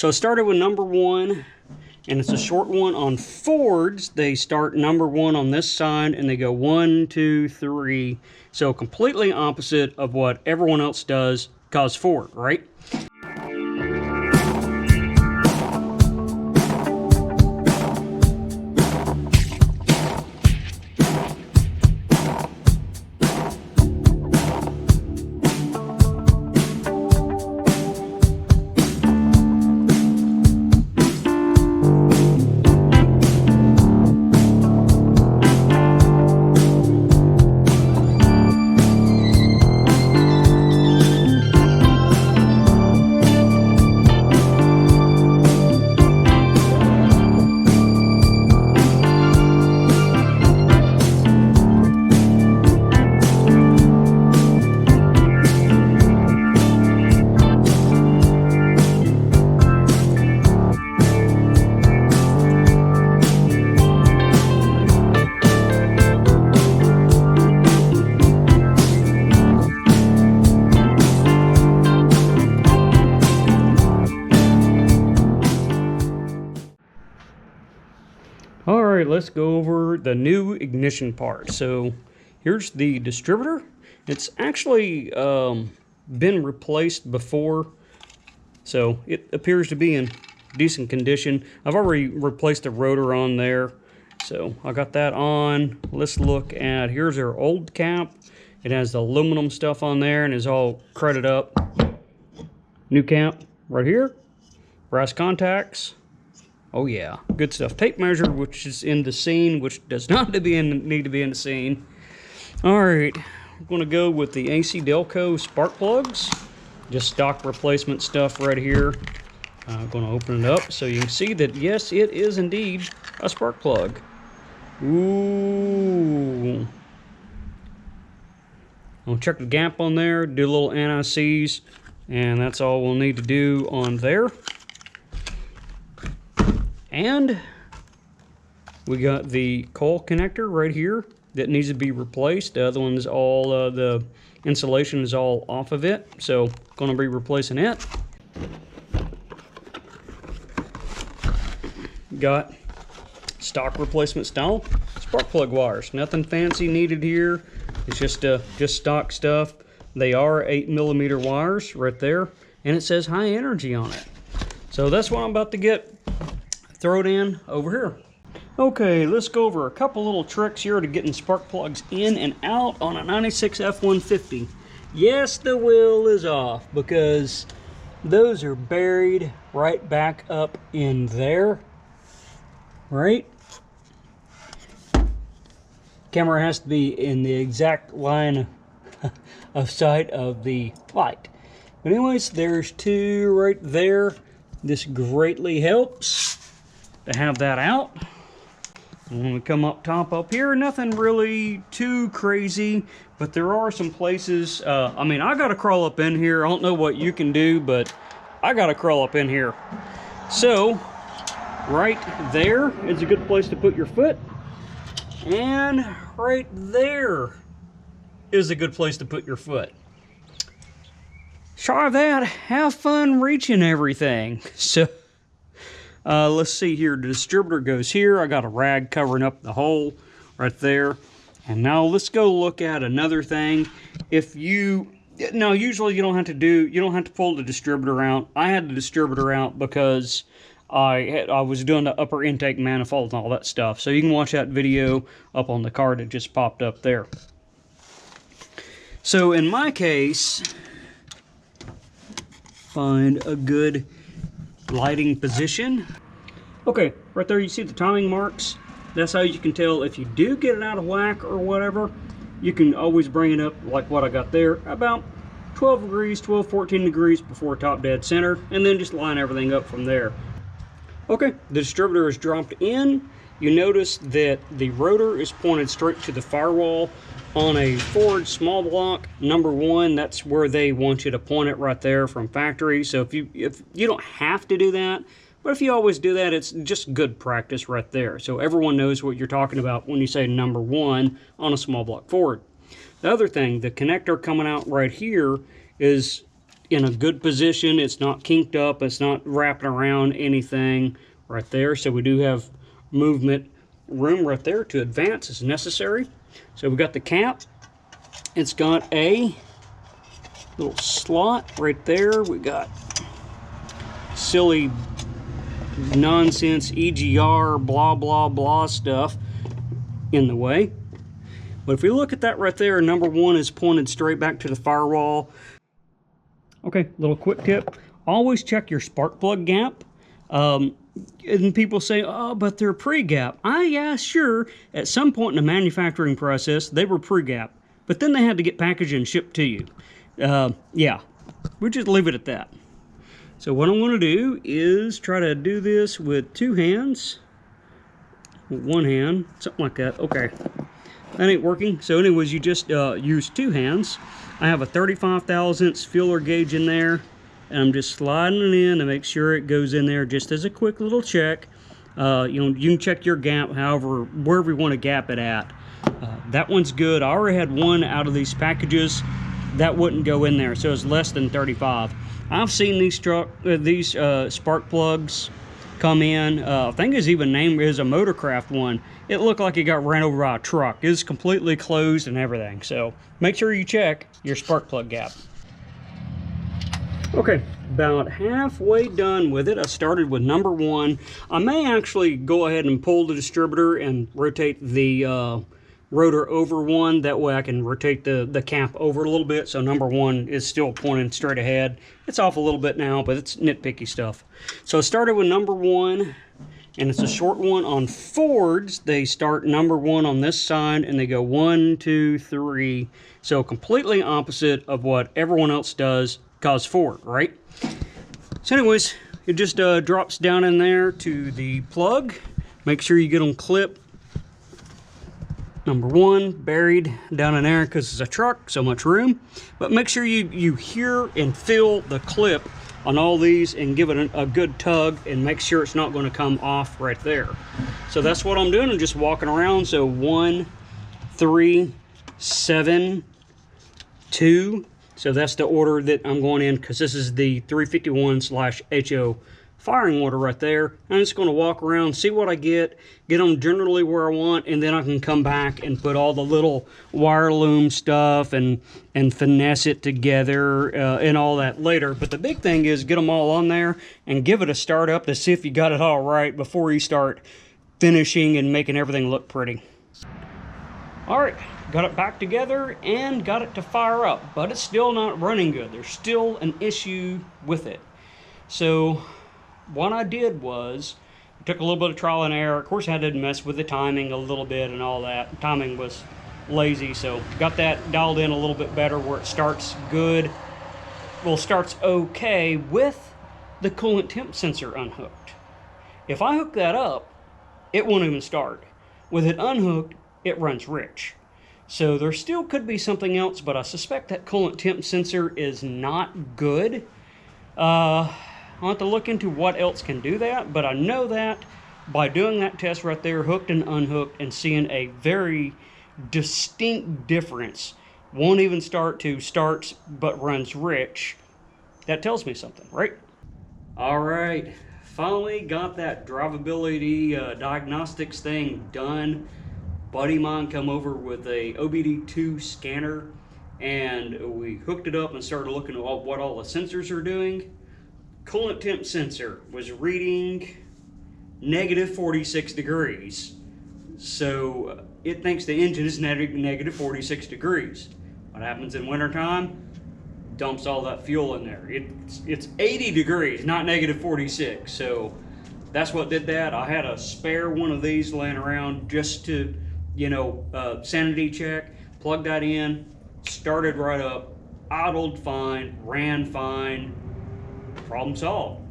So I started with number 1, and it's a short one. On Fords, they start number 1 on this side, and they go 1, 2, 3. So completely opposite of what everyone else does, cause Ford, right? Alright, let's go over the new ignition part. So here's the distributor. It's actually been replaced before, so it appears to be in decent condition. I've already replaced the rotor on there, so I got that on. Let's look at, here's our old cap. It has the aluminum stuff on there and is all crated up. New cap right here, brass contacts. Oh yeah, good stuff. Tape measure, which is in the scene, which does not need to be in the scene. All right, we're going to go with the AC Delco spark plugs. Just stock replacement stuff right here. I'm going to open it up so you can see that, yes, it is indeed a spark plug. Ooh. I'll check the gap on there, do a little anti-seize, and that's all we'll need to do on there. And we got the coil connector right here that needs to be replaced. The other one's all, the insulation is all off of it, so going to be replacing it. Got stock replacement style spark plug wires. Nothing fancy needed here. It's just stock stuff. They are 8mm wires right there, and it says high energy on it. So that's what I'm about to get thrown in over here. Okay, let's go over a couple little tricks here to getting spark plugs in and out on a 96 F150. Yes, the wheel is off because those are buried right back up in there, right? Camera has to be in the exact line of sight of the light. But anyways, there's 2 right there. This greatly helps to have that out. And when we come up top up here, nothing really too crazy, but there are some places, I mean, I gotta crawl up in here. I don't know what you can do, but I gotta crawl up in here. So, right there is a good place to put your foot. And right there is a good place to put your foot. Try that, have fun reaching everything. So, let's see here, the distributor goes here. I got a rag covering up the hole right there. And now let's go look at another thing. If you, now usually you don't have to pull the distributor out. I had the distributor out because I was doing the upper intake manifold and all that stuff. So you can watch that video up on the card that just popped up there. So in my case, find a good lighting position. Okay, right there you see the timing marks. That's how you can tell if you do get it out of whack or whatever. You can always bring it up like what I got there, about 12 degrees, 12, 14 degrees before top dead center, and then just line everything up from there. Okay, the distributor is dropped in. You notice that the rotor is pointed straight to the firewall. On a Ford small block, number 1, that's where they want you to point it right there from factory. So if you don't have to do that, but if you always do that, it's just good practice right there. So everyone knows what you're talking about when you say number 1 on a small block Ford. The other thing, the connector coming out right here is in a good position. It's not kinked up. It's not wrapping around anything right there. So we do have movement room right there to advance as necessary. So we got the cap. It's got a little slot right there. We got silly nonsense EGR blah blah blah stuff in the way. But if we look at that right there, number one is pointed straight back to the firewall. Okay, little quick tip. Always check your spark plug gap. And people say, oh, but they're pre-gap. Yeah, sure. At some point in the manufacturing process, they were pre-gap. But then they had to get packaged and shipped to you. Yeah, we'll just leave it at that. So what I'm going to do is try to do this with two hands. One hand, something like that. Okay, that ain't working. So anyways, you just use two hands. I have a 35 thousandths feeler gauge in there, and I'm just sliding it in to make sure it goes in there just as a quick little check. You can check your gap however, wherever you want to gap it at. That one's good. I already had one out of these packages that wouldn't go in there, so it's less than 35. I've seen these spark plugs come in. I think it's even named as a Motorcraft one. It looked like it got ran over by a truck. It's completely closed and everything. So make sure you check your spark plug gap. Okay, about halfway done with it. I started with number one. I may actually go ahead and pull the distributor and rotate the rotor over one. That way I can rotate the cap over a little bit, so number one is still pointing straight ahead. It's off a little bit now, but it's nitpicky stuff. So I started with number one, and it's a short one. On Fords, they start number one on this side, and they go 1, 2, 3. So completely opposite of what everyone else does, cause Ford, right? So anyways, it just drops down in there to the plug. Make sure you get them clipped. Number one, buried down in there because it's a truck, so much room. But make sure you hear and feel the clip on all these and give it a good tug and make sure it's not going to come off right there. So that's what I'm doing. I'm just walking around. So 1, 3, 7, 2. So that's the order that I'm going in because this is the 351/HO firing order right there. I'm just going to walk around, see what I get them generally where I want, and then I can come back and put all the little wire loom stuff and finesse it together and all that later. But the big thing is get them all on there and give it a start up to see if you got it all right before you start finishing and making everything look pretty. All right, got it back together and got it to fire up, but it's still not running good. There's still an issue with it. So what I did was, I took a little bit of trial and error. Of course, I had to mess with the timing a little bit and all that. Timing was lazy, so got that dialed in a little bit better where it starts good. Well, starts okay with the coolant temp sensor unhooked. If I hook that up, it won't even start. With it unhooked, it runs rich. So there still could be something else, but I suspect that coolant temp sensor is not good. I'll have to look into what else can do that, but I know that by doing that test right there, hooked and unhooked, and seeing a very distinct difference, won't even start to starts but runs rich, that tells me something, right? All right, finally got that drivability diagnostics thing done. Buddy of mine come over with a OBD2 scanner, and we hooked it up and started looking at what all the sensors are doing. Coolant temp sensor was reading negative 46 degrees. So it thinks the engine is negative 46 degrees. What happens in wintertime? Dumps all that fuel in there. It's 80 degrees, not negative 46. So that's what did that. I had a spare one of these laying around just to, sanity check. Plugged that in, started right up, idled fine, ran fine. Problem solved.